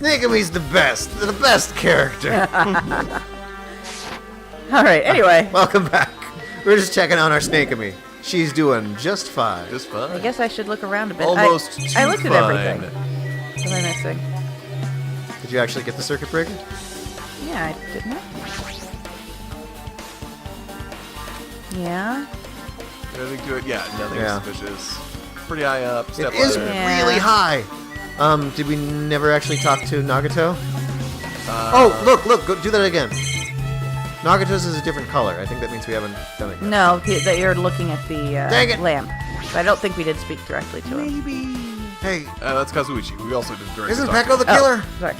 Snake-Ami's the best character. Alright, anyway. Welcome back. We're just checking on our Snake-Ami. She's doing just fine. Just fine. I guess I should look around a bit. Almost I looked too at fine. everything. What am I missing? Did you actually get the circuit breaker? Yeah, I didn't. Yeah. Anything to it? Yeah, nothing Yeah. suspicious. Pretty high up. Step It is ladder. Yeah. really high. Did we never actually talk to Nagato? Oh, look, go do that again. Nagato's is a different color. I think that means we haven't done it yet. No, that you're looking at the Dang it. lamp. But I don't think we did speak directly to him. Maybe. Hey, That's Kazuichi. We also did during isn't the talk. Peko the killer? Oh, sorry.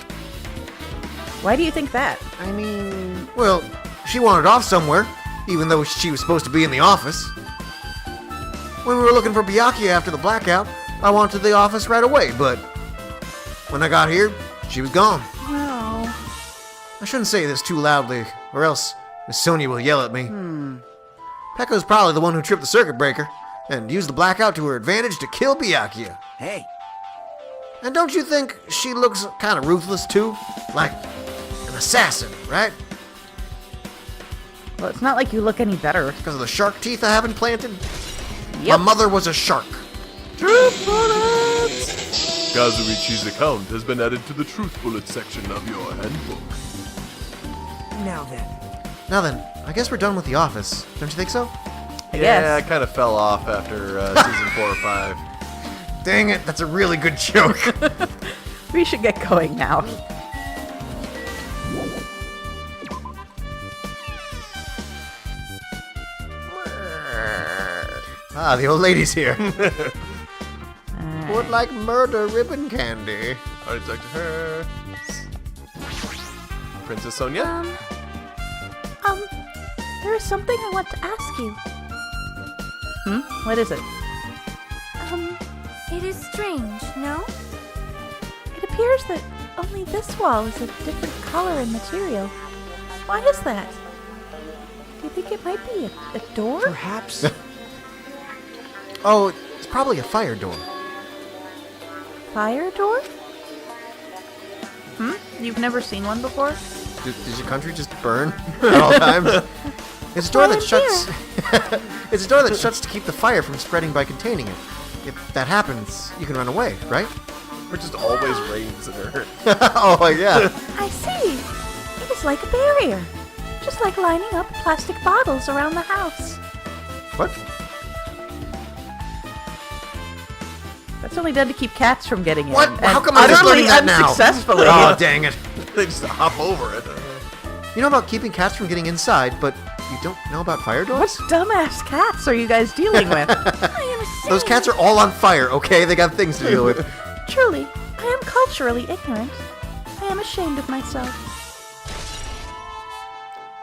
Why do you think that? I mean, well, she wandered off somewhere, even though she was supposed to be in the office. When we were looking for Byakuya after the blackout, I went to the office right away, but when I got here, she was gone. Well, I shouldn't say this too loudly, or else Miss Sonia will yell at me. Pekko's probably the one who tripped the circuit breaker and used the blackout to her advantage to kill Byakuya. Hey, And don't you think she looks kind of ruthless too? Like an assassin, right? well, it's not like you look any better. Because of the shark teeth I have implanted? Yep. My mother was a shark. Kazuichi's account has been added to the Truth Bullet section of your handbook. Now then, I guess we're done with the office. Don't you think so? I Yeah, I guess. kind of fell off after season 4 or 5. Dang it, that's a really good joke. We should get going now. Ah, the old lady's here. Alright. Would like murder ribbon candy. Alright, talk to her. Princess Sonia? There is something I want to ask you. What is it? It is strange, no? It appears that only this wall is a different color and material. Why is that? Do you think it might be a door? perhaps. Oh, it's probably a fire door. Fire door? You've never seen one before? Does your country just burn at all times? It's a door that shuts. It's a door that shuts to keep the fire from spreading by containing it. If that happens, you can run away, right? Or just always rains in her. Oh yeah. I see. It is like a barrier. Just like lining up plastic bottles around the house. What? That's only done to keep cats from getting in. What? and How come I'm just utterly learning that now? unsuccessfully. Oh dang it! They just hop over it. You know about keeping cats from getting inside, but you don't know about fire What doors? dumbass cats are you guys dealing with? I am ashamed. Those cats are all on fire, okay? They got things to deal with. Truly, I am culturally ignorant. I am ashamed of myself.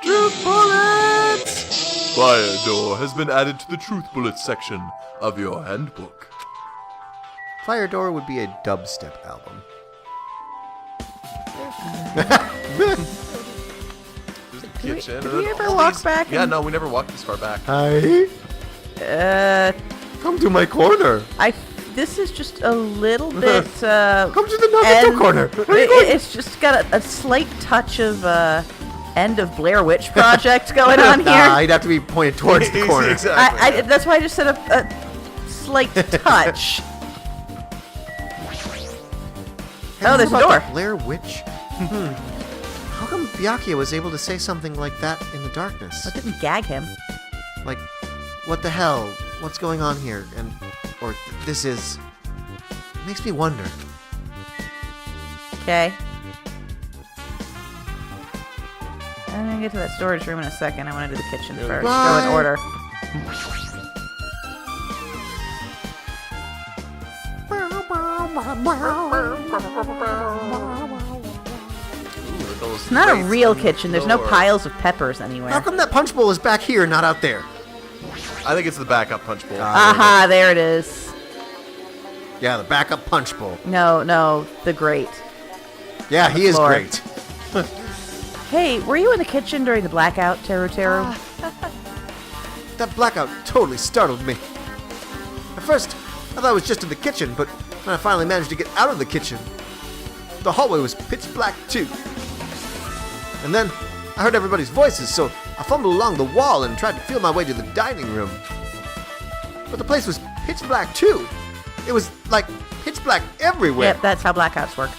Truth bullets! Fire door has been added to the Truth Bullet section of your handbook. Fire Door would be a dubstep album. There's the kitchen. did we ever walk back Yeah, and- no, we never walked this far back. Hi. Come to my corner. This is just a little bit. Come to the Nagato end- corner. Where are you going? It's just got a slight touch of end of Blair Witch Project going on here. Nah, you'd have to be pointed towards the corner. Exactly. That's why I just said a slight touch. Oh, there's a About door. the Blair Witch? How come Byakuya was able to say something like that in the darkness? That didn't gag him. Like, what the hell? What's going on here? Or this is... It makes me wonder. Okay. I'm gonna get to that storage room in a second. I want to do the kitchen first. Go in Bye. order. It's not a real kitchen. There's no piles of peppers anywhere. How come that punch bowl is back here, not out there? I think it's the backup punch bowl. Aha, there it is. Yeah, the backup punch bowl. No, the grate. Yeah, he is floor. great. Hey, were you in the kitchen during the blackout, Teru? That blackout totally startled me. At first, I thought I was just in the kitchen, but when I finally managed to get out of the kitchen, the hallway was pitch black too. And then I heard everybody's voices, so I fumbled along the wall and tried to feel my way to the dining room. But the place was pitch black too. It was like pitch black everywhere. Yep, that's how blackouts work.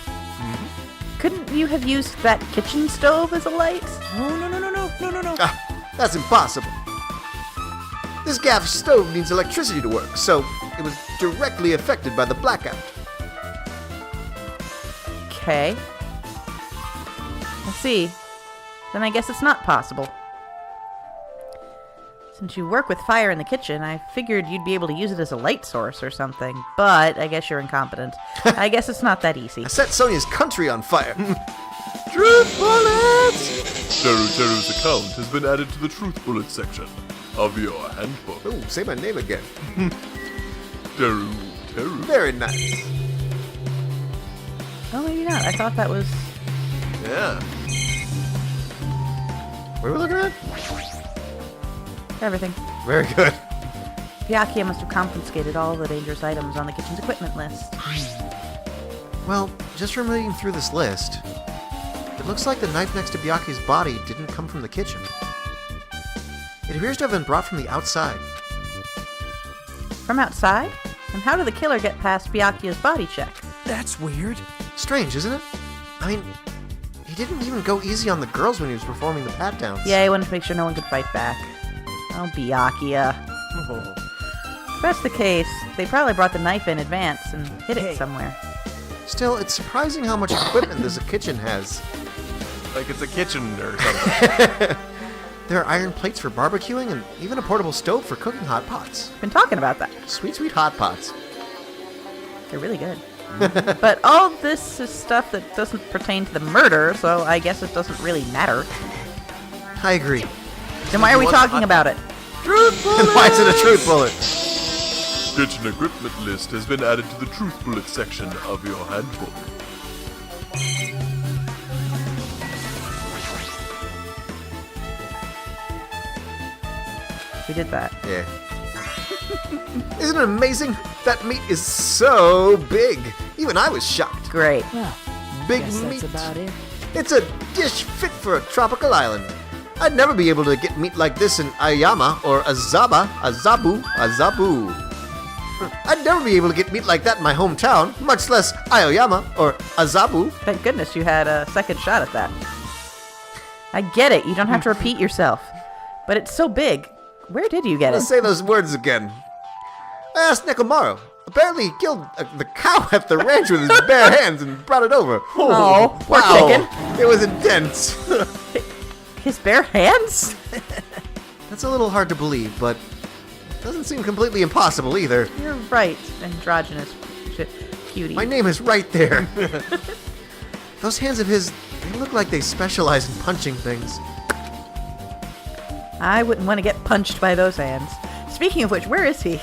Couldn't you have used that kitchen stove as a light? No. Ah, that's impossible. This gas stove needs electricity to work, so it was directly affected by the blackout. Okay. Let's see. Then I guess it's not possible. Since you work with fire in the kitchen, I figured you'd be able to use it as a light source or something. But I guess you're incompetent. I guess it's not that easy. I set Sonia's country on fire. Truth bullets! Teru's account has been added to the Truth Bullet section of your handbook. Ooh, say my name again. Teru. Very nice. Oh, maybe not. I thought that was... Yeah. What are we looking at? everything. Very good. Byakuya must have confiscated all the dangerous items on the kitchen's equipment list. Well, just from reading through this list, it looks like the knife next to Byakuya's body didn't come from the kitchen. It appears to have been brought from the outside. From outside? And how did the killer get past Byakuya's body check? That's weird. Strange, isn't it? I mean, he didn't even go easy on the girls when he was performing the pat-downs. Yeah, he wanted to make sure no one could fight back. Oh, Byakuya. If that's the case, they probably brought the knife in advance and hid it somewhere. Still, it's surprising how much equipment this kitchen has. Like it's a kitchen or something. There are iron plates for barbecuing and even a portable stove for cooking hot pots. Been talking about that. Sweet, sweet hot pots. They're really good. But all this is stuff that doesn't pertain to the murder, so I guess it doesn't really matter. I agree. Then why are we talking about it? Truth bullet! Why is it a truth bullet? Kitchen equipment list has been added to the Truth Bullet section of your handbook. We did that. Yeah. Isn't it amazing? That meat is so big. Even I was shocked. Great. Well, Big guess meat. that's about it. It's a dish fit for a tropical island. I'd never be able to get meat like this in Aoyama or Azabu. I'd never be able to get meat like that in my hometown, much less Aoyama or Azabu. Thank goodness you had a second shot at that. I get it. You don't have to repeat yourself. But it's so big. Where did you get it? Let's say those words again. I asked Nekomaru. Apparently he killed the cow at the ranch with his bare hands and brought it over. Oh, poor wow. chicken. It was intense. His bare hands? That's a little hard to believe, but it doesn't seem completely impossible either. You're right, androgynous cutie. My name is right there. Those hands of his, they look like they specialize in punching things. I wouldn't want to get punched by those hands. Speaking of which, where is he?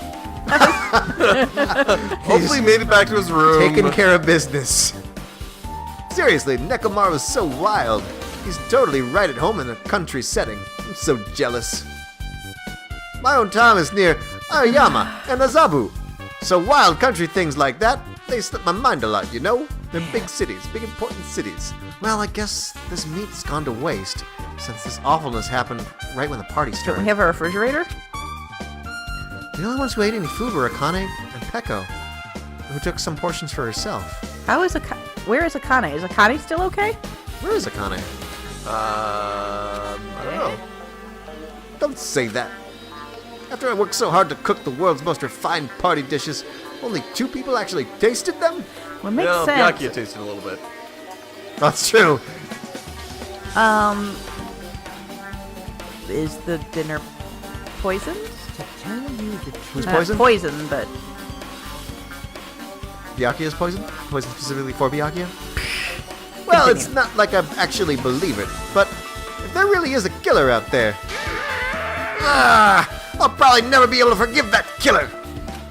Hopefully he made it back to his room. Taking care of business. Seriously, Nekomaru is so wild. He's totally right at home in a country setting. I'm so jealous. My own town is near Aoyama and Azabu. So wild country things like that, they slip my mind a lot, you know? They're big cities, big important cities. Well, I guess this meat's gone to waste, since this awfulness happened right when the party Don't started. we have a refrigerator? The only ones who ate any food were Akane and Peko, who took some portions for herself. Where is Akane? Is Akane still okay? Where is Akane? I don't know. Don't say that. After I worked so hard to cook the world's most refined party dishes, only 2 people actually tasted them? Well, it makes No, sense. Byakuya tasted a little bit. That's true. Is the dinner poisoned? To tell you the truth. Who's Not poisoned? poison, but Byakuya's poison? Poison specifically for Byakuya? Well, it's not like I actually believe it, but if there really is a killer out there, I'll probably never be able to forgive that killer.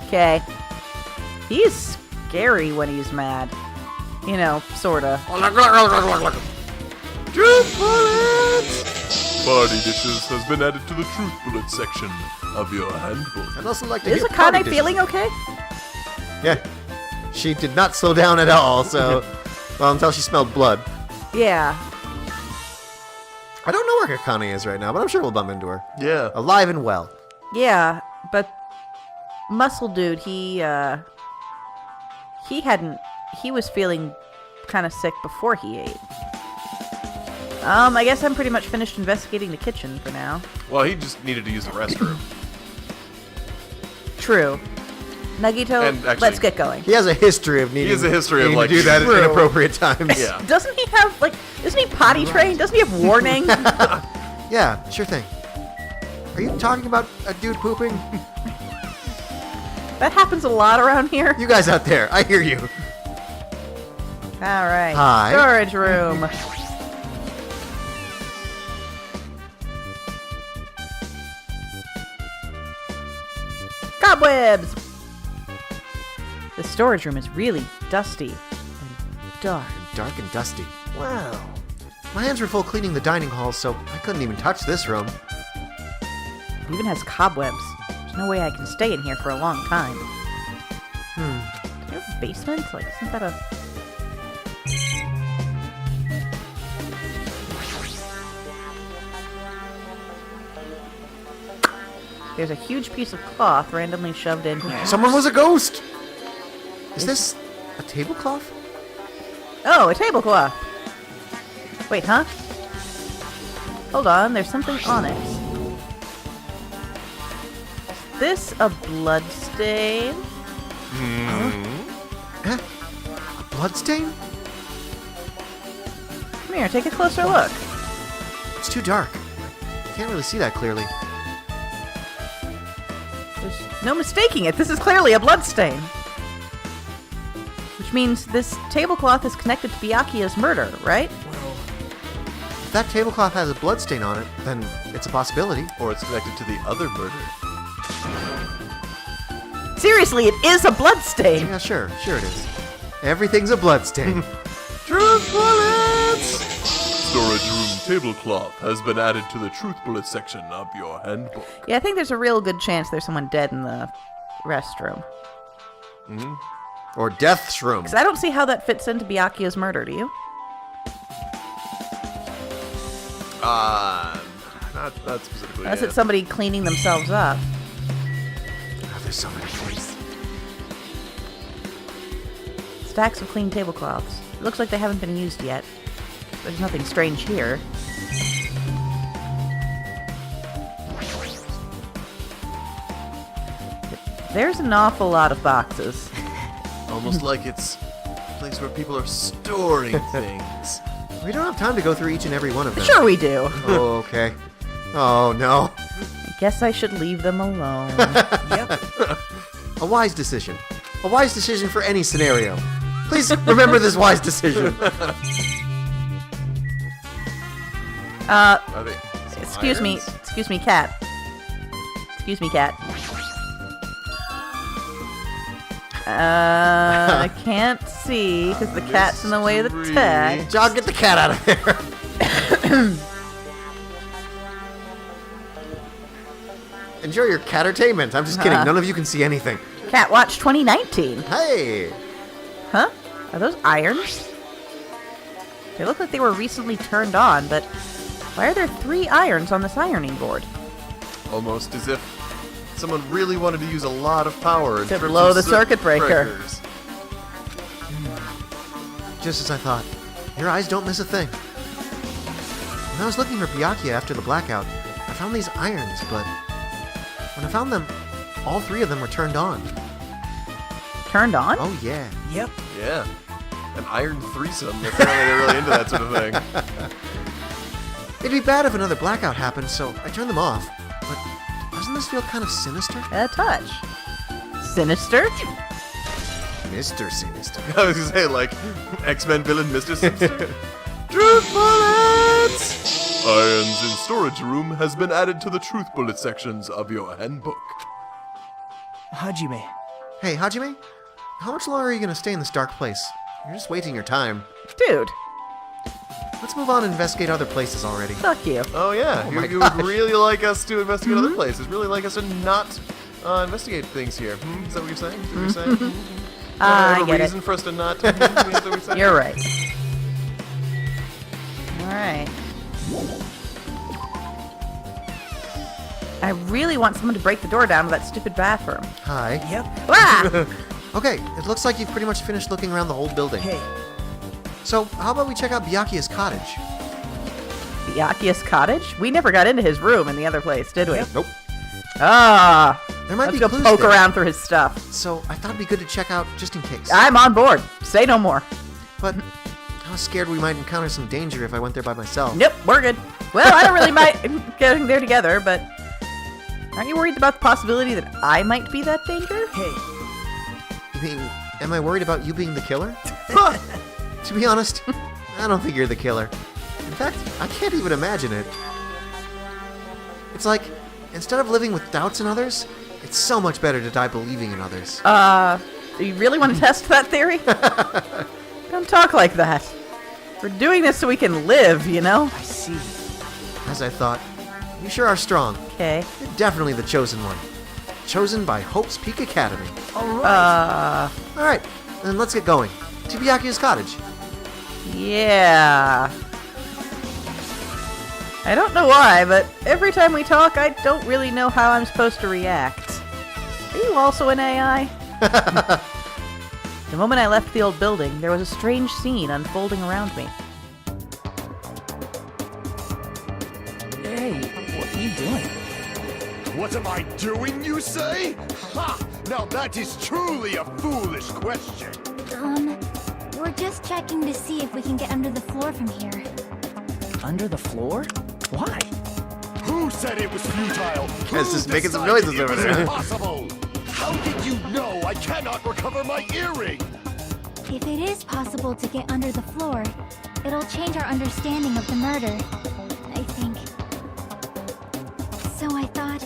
okay. He's scary when he's mad. You know, sorta. Truth bullets! Party dishes has been added to the Truth Bullet section of your handbook. I'd also like to Is hear party Akane dishes. feeling okay? Yeah. She did not slow down at all, so Well, until she smelled blood. Yeah. I don't know where Kakane is right now, but I'm sure we'll bump into her. Yeah. Alive and well. Yeah, but Muscle Dude, he was feeling kind of sick before he ate. I guess I'm pretty much finished investigating the kitchen for now. Well, he just needed to use the restroom. True. Nagito, And actually- let's get going. He has a history of needing, has a history of, needing like, to do that at True. inappropriate times. Yeah. Doesn't he have, like, isn't he potty trained? Doesn't he have warning? Yeah, sure thing. Are you talking about a dude pooping? That happens a lot around here. You guys out there, I hear you. All right. Hi. Storage room. Cobwebs! The storage room is really dusty and dark. Dark and dusty. Wow. My hands were full cleaning the dining hall, so I couldn't even touch this room. It even has cobwebs. There's no way I can stay in here for a long time. Is there a basement? Like, isn't that a... There's a huge piece of cloth randomly shoved in here. Someone was a ghost! Is this a tablecloth? Oh, a tablecloth. Wait, huh? Hold on, there's something on it. Is this a blood stain? Huh? A bloodstain? Come here, take a closer look. It's too dark. Can't really see that clearly. There's no mistaking it. This is clearly a blood stain. Which means this tablecloth is connected to Byakuya's murder, right? If that tablecloth has a bloodstain on it, then it's a possibility. Or it's connected to the other murder. Seriously, it is a blood stain. Yeah, sure it is. Everything's a bloodstain. Truth bullets! Storage room tablecloth has been added to the truth bullet section of your handbook. Yeah, I think there's a real good chance there's someone dead in the restroom. Or death's room. Because I don't see how that fits into Byakuya's murder, do you? Not specifically. Unless yeah. it's somebody cleaning themselves up. Oh, there's so many things. Stacks of clean tablecloths. It looks like they haven't been used yet. There's nothing strange here. There's an awful lot of boxes. Almost like it's a place where people are storing things. We don't have time to go through each and every one of them. Sure we do. Oh, okay. Oh, no. I guess I should leave them alone. A wise decision. A wise decision for any scenario. Please remember this wise decision. Are they some Excuse me, irons? cat. Excuse me, cat. I can't see because the cat's in the way of the Mystery. text. John, get the cat out of there. Enjoy your catertainment. I'm just kidding. None of you can see anything. Cat Watch 2019. Hey. Huh? Are those irons? They look like they were recently turned on, but why are there 3 irons on this ironing board? Almost as if someone really wanted to use a lot of power and To trip blow some the circuit breaker. breakers. Just as I thought. Your eyes don't miss a thing. When I was looking for Byakuya after the blackout, I found these irons, but when I found them, all 3 of them were turned on. Turned on? Oh, yeah. Yep. Yeah. An iron threesome. Apparently they're really into that sort of thing. It'd be bad if another blackout happened, so I turned them off. But doesn't this feel kind of sinister? A touch. Sinister? Mr. Sinister. I was gonna say, like, X-Men villain Mr. Sinister. Truth bullets! Irons in storage room has been added to the truth bullet sections of your handbook. Hajime. Hey, Hajime, how much longer are you going to stay in this dark place? You're just wasting your time. Dude, Let's move on and investigate other places already. fuck you. Oh yeah, Oh my you would gosh. really like us to investigate other places. Really like us to not investigate things here. Is that what you're saying? Is that what you're saying? I Have a get it. reason for us to not? Is that what you're saying? You're right. Alright. I really want someone to break the door down to that stupid bathroom. Hi. Yep. Ah! Okay, it looks like you've pretty much finished looking around the whole building. Hey, So, how about we check out Byakuya's cottage? Byakuya's cottage? We never got into his room in the other place, did we? Yep. Nope. Ah! There might Let's be go clues poke there. around through his stuff. So, I thought it'd be good to check out just in case. I'm on board. Say no more. But I was scared we might encounter some danger if I went there by myself. Nope, we're good. Well, I don't really mind getting there together, but aren't you worried about the possibility that I might be that danger? hey. You mean, am I worried about you being the killer? To be honest, I don't think you're the killer. In fact, I can't even imagine it. It's like, instead of living with doubts in others, it's so much better to die believing in others. You really want to test that theory? Don't talk like that. We're doing this so we can live, you know? I see. As I thought, you sure are strong. Okay. You're definitely the chosen one. Chosen by Hope's Peak Academy. All right. Alright, then let's get going. To Byakuya's cottage. Yeah. I don't know why, but every time we talk, I don't really know how I'm supposed to react. Are you also an AI? The moment I left the old building, there was a strange scene unfolding around me. Hey, what are you doing? What am I doing, you say? Ha! Now that is truly a foolish question. We're just checking to see if we can get under the floor from here. Under the floor? Why? Who said it was futile? Guys, just Who making some decided noises it over was there. impossible? How did you know I cannot recover my earring? If it is possible to get under the floor, it'll change our understanding of the murder, I think. So I thought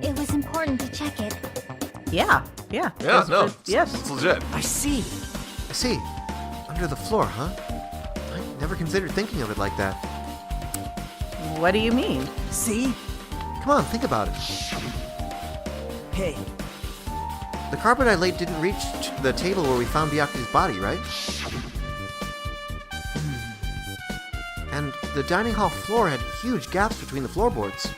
it was important to check it. Yeah. Yeah, Yes, no. Yes. It's legit. I see. I see. Under the floor, huh? I never considered thinking of it like that. What do you mean? See? Come on, think about it. Hey, The carpet I laid didn't reach the table where we found Byakuya's body, right? And the dining hall floor had huge gaps between the floorboards.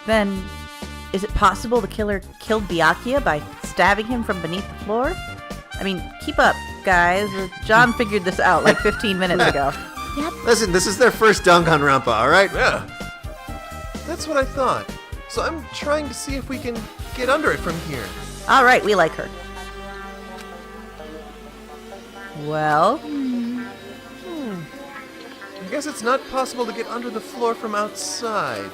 Then, is it possible the killer killed Byakuya by stabbing him from beneath the floor? I mean, keep up, guys. John figured this out like 15 minutes ago. Yep, Listen, this is their first Danganronpa, alright? Yeah. That's what I thought. So I'm trying to see if we can get under it from here. All right, we like her. Well, I guess it's not possible to get under the floor from outside.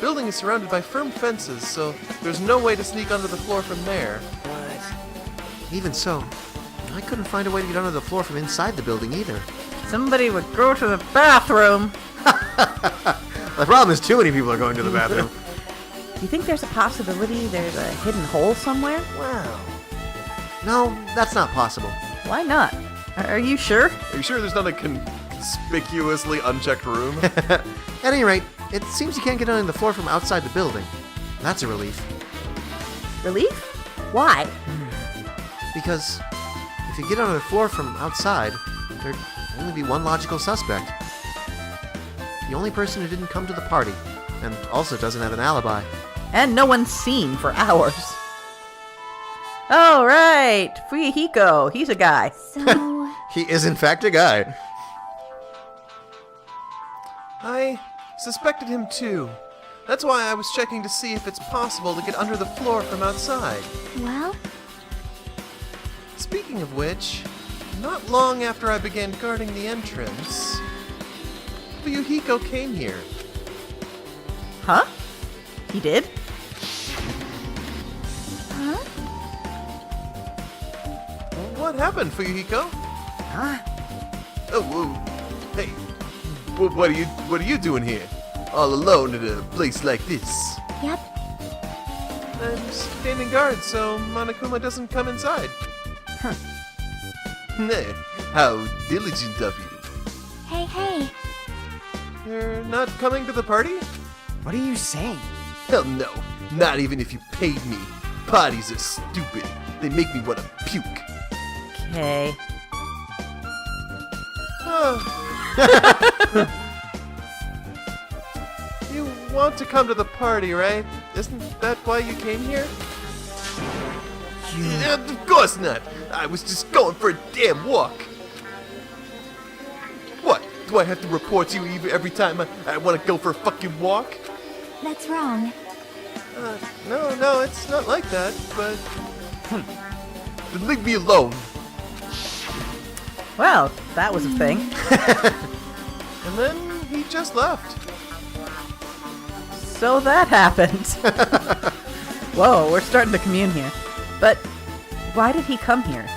Building is surrounded by firm fences, so there's no way to sneak under the floor from there. but Even so, I couldn't find a way to get under the floor from inside the building either. somebody would go to the bathroom. The problem is too many people are going to the bathroom. Do you think there's a possibility there's a hidden hole somewhere? Wow. No, that's not possible. Why not? Are you sure? Are you sure there's not a conspicuously unchecked room? At any rate, it seems you can't get under the floor from outside the building. That's a relief. Relief? Why? Because if you get under the floor from outside, there'd only be one logical suspect. The only person who didn't come to the party, and also doesn't have an alibi. And no one's seen for hours. All right, Fuyuhiko. He's a guy. so He is in fact a guy. I suspected him too. That's why I was checking to see if it's possible to get under the floor from outside. well, Speaking of which, not long after I began guarding the entrance, Fuyuhiko came here. Huh? He did? huh? What happened, Fuyuhiko? huh? Oh, whoa. Hey, what are you doing here? All alone at a place like this? Yep, I'm standing guard so Monokuma doesn't come inside. Nah, how diligent of you. hey, You're not coming to the party? What are you saying? Hell no, not even if you paid me. Parties are stupid. They make me want to puke. Okay. You want to come to the party, right? Isn't that why you came here? Yeah, of course not. I was just going for a damn walk. What? Do I have to report to you every time I want to go for a fucking walk? That's wrong. No, it's not like that, but... Then leave me alone. Well, that was a thing. And then he just left. So that happened. Whoa, we're starting to commune here. But why did he come here?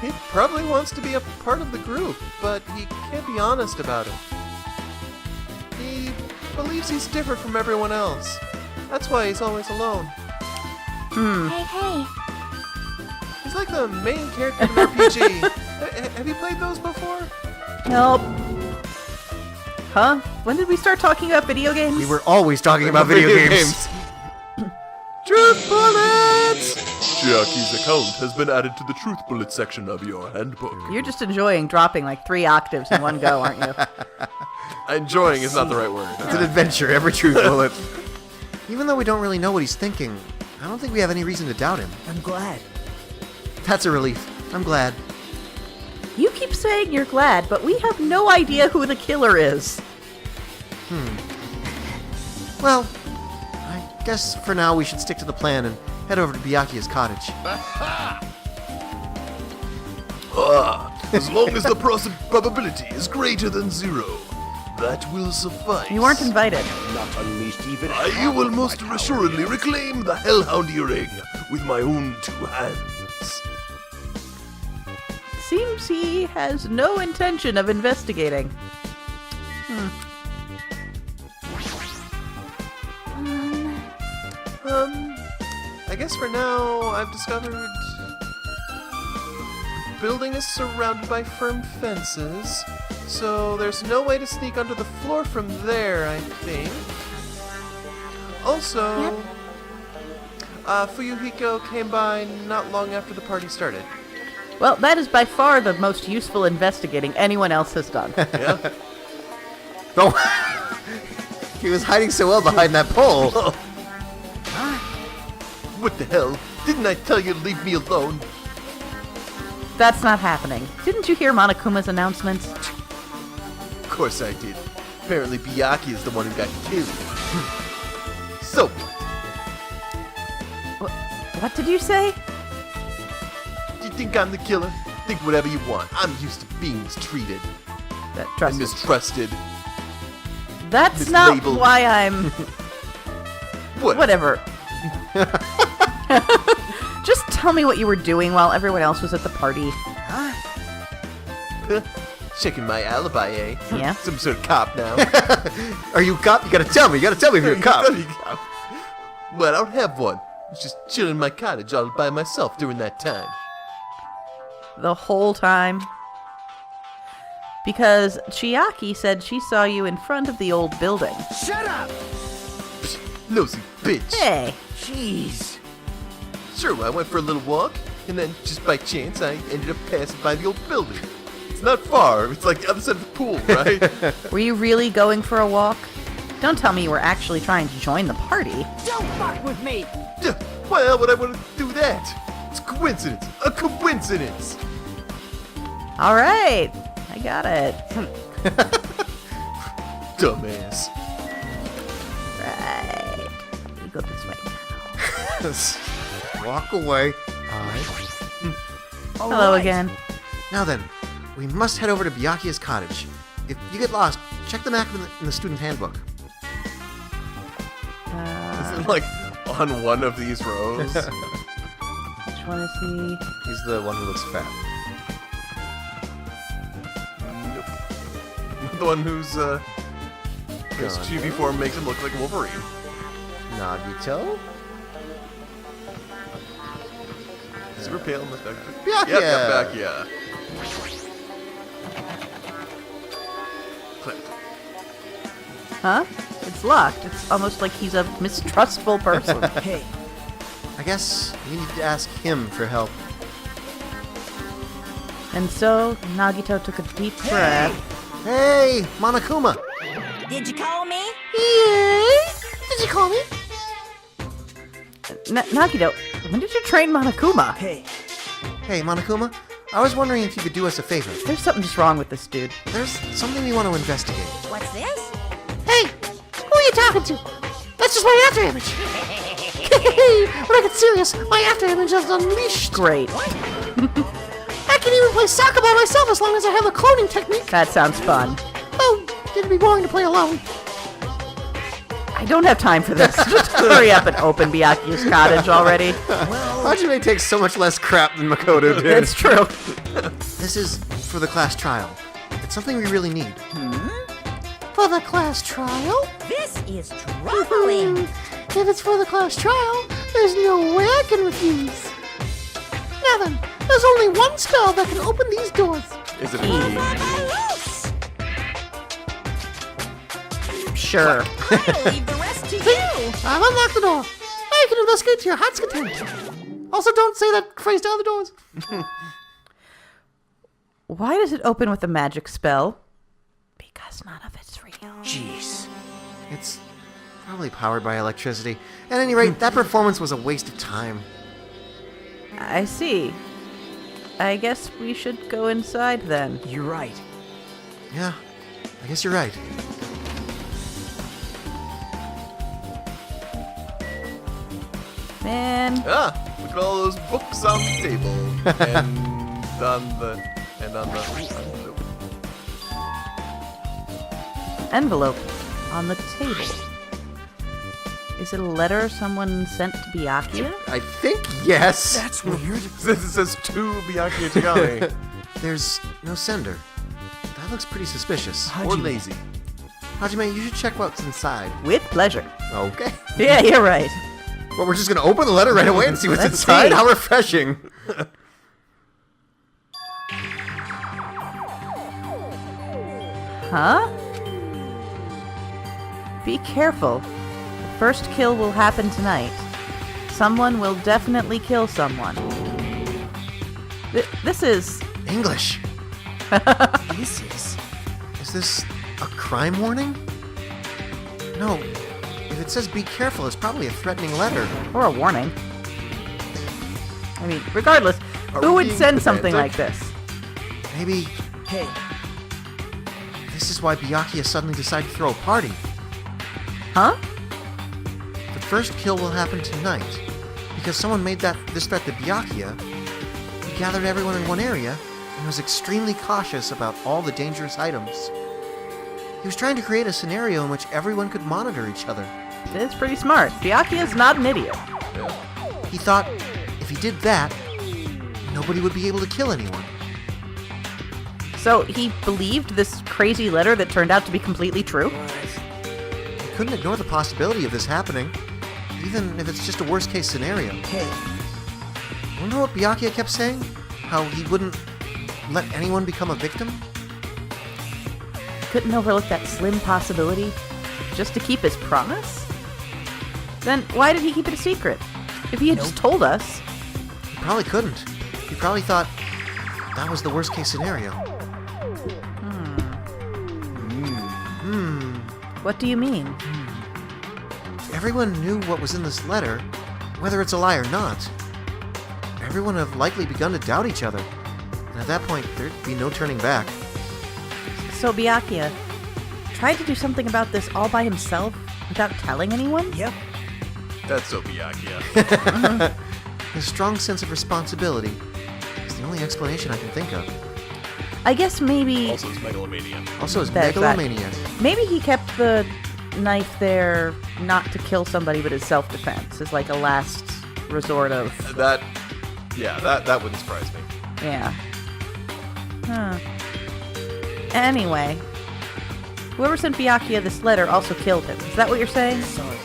He probably wants to be a part of the group, but he can't be honest about it. He believes he's different from everyone else. That's why he's always alone. Hey. He's like the main character in an RPG. Have you played those before? Nope. Huh? When did we start talking about video games? We were always talking about video games. Truth bullets! Chiaki's account has been added to the truth bullet section of your handbook. You're just enjoying dropping like 3 octaves in one go, aren't you? Enjoying is not the right word. It's an adventure, every truth bullet. Even though we don't really know what he's thinking, I don't think we have any reason to doubt him. I'm glad. That's a relief. I'm glad. You keep saying you're glad, but we have no idea who the killer is. Well, I guess for now we should stick to the plan and head over to Byakuya's cottage. As long as the probability is greater than 0, that will suffice. You weren't invited. Not unleashed even I will most assuredly reclaim the Hellhound earring with my own 2 hands. Seems he has no intention of investigating. I guess for now I've discovered the building is surrounded by firm fences, so there's no way to sneak under the floor from there, I think. Also, Fuyuhiko came by not long after the party started. Well, that is by far the most useful investigating anyone else has done. Yeah? Oh, he was hiding so well behind that pole. What the hell? Didn't I tell you to leave me alone? That's not happening. Didn't you hear Monokuma's announcements? Of course I did. Apparently Byakuya is the one who got killed. So, What did you say? do you think I'm the killer? Think whatever you want. I'm used to being mistreated Trust and me. mistrusted. That's not mislabeled. why I'm... What? Whatever. Just tell me what you were doing while everyone else was at the party. Checking my alibi, eh? Yeah. Some sort of cop now. Are you a cop? You gotta tell me. You gotta tell me if you're a cop. Well, I don't have one. I was just chilling in my cottage all by myself during that time. The whole time. Because Chiaki said she saw you in front of the old building. Shut up! Nosy bitch. Hey, Jeez. Sure, I went for a little walk, and then just by chance I ended up passing by the old building. It's not far. It's like the other side of the pool, right? were you really going for a walk? Don't tell me you were actually trying to join the party. Don't fuck with me! Why the hell would I want to do that? It's a coincidence. A coincidence. All right, I got it. Dumbass. Right. We go this way now. Walk away. Hello again. Now then, we must head over to Byakuya's cottage. If you get lost, check the map in the student handbook. Is it like on one of these rows? Which one is he? He's the one who looks fat. Nope. The one whose chibi form makes him look like Wolverine. Nagito? Super pale and mustache. Byakuya! Yep, back, yeah. Click. Huh? It's locked. It's almost like he's a mistrustful person. Hey, I guess we need to ask him for help. And so, Nagito took a deep breath. Hey, Monokuma. Did you call me? Did you call me? Nagito, when did you train Monokuma? Hey, Monokuma. I was wondering if you could do us a favor. There's something just wrong with this dude. There's something we want to investigate. What's this? Hey, who are you talking to? That's just my after image. When I get serious, my after image is unleashed. Great. I can even play soccer by myself as long as I have a cloning technique. That sounds fun. Oh, it'd be boring to play alone. I don't have time for this. Just hurry up and open Byakuya's cottage already. Hajime takes so much less crap than Makoto did. It's true. This is for the class trial. It's something we really need. For the class trial? This is troubling. If it's for the class trial, there's no way I can refuse. Now then, there's only one spell that can open these doors. Is it a Sure. I'll leave the rest to you. I've unlocked the door. Now you can investigate to your heart's content. Also, don't say that phrase down the doors. Why does it open with a magic spell? Because none of it's real. Jeez. It's probably powered by electricity. At any rate, that performance was a waste of time. I see. I guess we should go inside then. You're right. Yeah, I guess you're right. Man, look at all those books on the table. and on the envelope on the table. Is it a letter someone sent to Byakuya? I think yes. That's weird. It says to Byakuya Tagame. There's no sender. That looks pretty suspicious. Or lazy. Hajime, you should check what's inside. With pleasure. Okay. Yeah, you're right. Well, we're just gonna open the letter right away and see what's Let's inside? see. How refreshing. Huh? Be careful. The first kill will happen tonight. Someone will definitely kill someone. This is... English. This is. Is this a crime warning? No. If it says be careful, it's probably a threatening letter. Or a warning. I mean, regardless, Are who we would being send something like pedantic? this? Maybe Hey, this is why Byakuya suddenly decided to throw a party. Huh? The first kill will happen tonight. Because someone made this threat to Byakuya, he gathered everyone in one area and was extremely cautious about all the dangerous items. He was trying to create a scenario in which everyone could monitor each other. It's pretty smart. Byakuya's not an idiot. He thought if he did that, nobody would be able to kill anyone. So he believed this crazy letter that turned out to be completely true? He couldn't ignore the possibility of this happening, even if it's just a worst-case scenario. hey. Remember what Byakuya kept saying? How he wouldn't let anyone become a victim? Couldn't overlook that slim possibility just to keep his promise? Then why did he keep it a secret? If he had just told us... He probably couldn't. He probably thought that was the worst-case scenario. What do you mean? Everyone knew what was in this letter, whether it's a lie or not. Everyone have likely begun to doubt each other. And at that point, there'd be no turning back. So Byakuya tried to do something about this all by himself without telling anyone? Yep. That's so Byakuya. His strong sense of responsibility is the only explanation I can think of. I guess maybe... Also, it's megalomania. Also, his That's that. megalomania. Maybe he kept the knife there not to kill somebody but as self-defense, as like a last resort of... That wouldn't surprise me. Yeah. Huh. Anyway, whoever sent Byakuya this letter also killed him. Is that what you're saying? Sorry.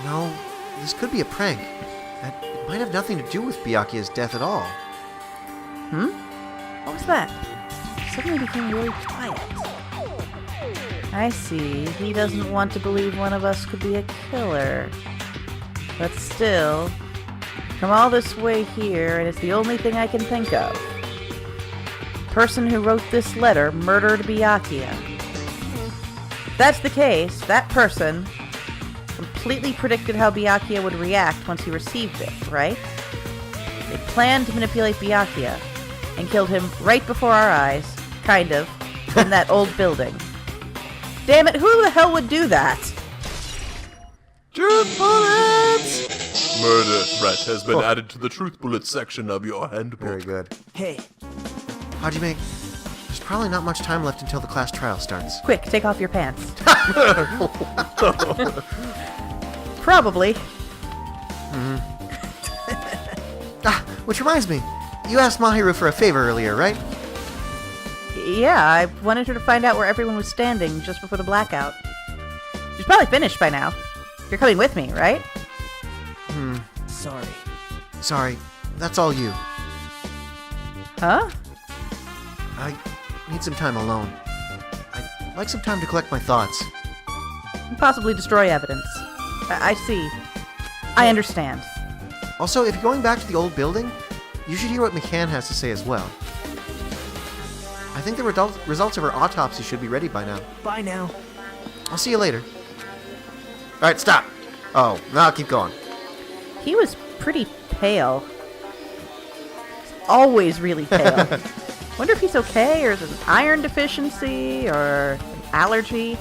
No, this could be a prank. It might have nothing to do with Byakuya's death at all. What was that? Suddenly became really quiet. I see. He doesn't want to believe one of us could be a killer. But still, come all this way here, and it's the only thing I can think of. person who wrote this letter murdered Byakuya. If that's the case, that person completely predicted how Byakuya would react once he received it, right? They planned to manipulate Byakuya and killed him right before our eyes, kind of, in that old building. Damn it, who the hell would do that? Truth bullets! Murder threat has been added to the truth bullet section of your handbook. Very good. Hey, Hajime, there's probably not much time left until the class trial starts. Quick, take off your pants. Probably. Which reminds me, you asked Mahiru for a favor earlier, right? Yeah, I wanted her to find out where everyone was standing just before the blackout. She's probably finished by now. You're coming with me, right? sorry. Sorry, that's all you. Huh? I need some time alone. I'd like some time to collect my thoughts. And possibly destroy evidence. I see. I understand. Also, if you're going back to the old building, you should hear what McCann has to say as well. I think the results of her autopsy should be ready by now. Bye now. I'll see you later. Alright, stop. Oh, no, keep going. He was pretty pale. He's always really pale. Wonder if he's okay, or is it an iron deficiency, or an allergy?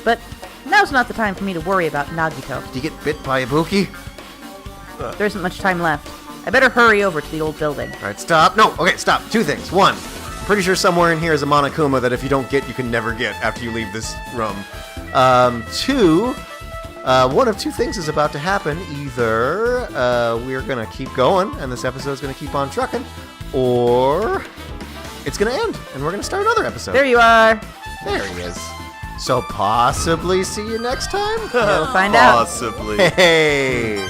But now's not the time for me to worry about Nagito. Did you get bit by Ibuki? There isn't much time left. I better hurry over to the old building. Alright, stop. No, okay, stop. Two things. One, I'm pretty sure somewhere in here is a Monokuma that if you don't get, you can never get after you leave this room. Two, one of two things is about to happen. Either we're going to keep going and this episode is going to keep on trucking, or it's going to end and we're going to start another episode. There you are. There he is. So possibly see you next time? We'll find out. Possibly. Hey!